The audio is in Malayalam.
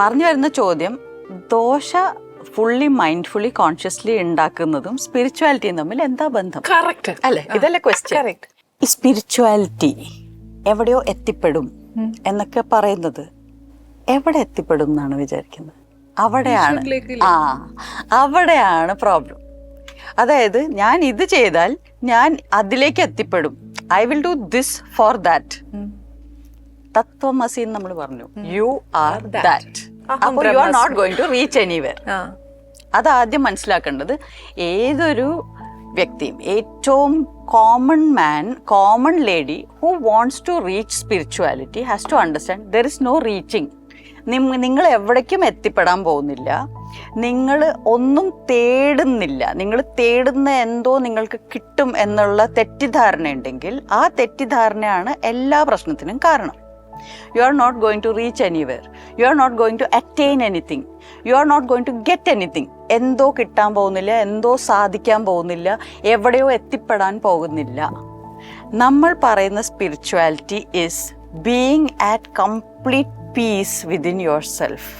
പറഞ്ഞു വരുന്ന ചോദ്യം, ദോശ ഫുള്ളി മൈൻഡ്ഫുള്ളി കോൺഷ്യസ്ലി ഉണ്ടാക്കുന്നതും സ്പിരിച്വാലിറ്റിയും തമ്മിൽ എന്താ ബന്ധം? കറക്റ്റ് അല്ലേ? ഇതല്ലേ ക്വസ്റ്റ്യൻ. ഈ സ്പിരിച്വാലിറ്റി എവിടെയോ എത്തിപ്പെടും എന്നൊക്കെ പറയുന്നത് എവിടെ എത്തിപ്പെടും എന്നാണ് വിചാരിക്കുന്നത്? അവിടെയാണ് അവിടെയാണ് പ്രോബ്ലം. അതായത് ഞാൻ ഇത് ചെയ്താൽ ഞാൻ അതിലേക്ക് എത്തിപ്പെടും. I will do this for that. തത്വമസി നമ്മൾ പറഞ്ഞു, യു ആർ ദാറ്റ്. അപ്പോൾ you are not going to reach anywhere. അതാദ്യം മനസ്സിലാക്കേണ്ടത്. ഏതൊരു വ്യക്തിയും, ഏറ്റവും common man, common lady who wants to reach spirituality has to understand there is no reaching. നിങ്ങൾ എവിടേക്കും എത്തിപ്പെടാൻ പോകുന്നില്ല. നിങ്ങൾ ഒന്നും തേടുന്നില്ല. നിങ്ങൾ തേടുന്ന എന്തോ നിങ്ങൾക്ക് കിട്ടും എന്നുള്ള തെറ്റിദ്ധാരണ ഉണ്ടെങ്കിൽ ആ തെറ്റിദ്ധാരണയാണ് എല്ലാ പ്രശ്നത്തിനും കാരണം. You are not going to reach anywhere. You are not going to attain anything. You are not going to get anything. എന്തോ കിട്ടാൻ പോകുന്നില്ല, എന്തോ സാധിക്കാൻ പോകുന്നില്ല, എവിടെയോ എത്തിപ്പെടാൻ പോകുന്നില്ല. നമ്മൾ പറയുന്ന spirituality is being at complete peace within your self.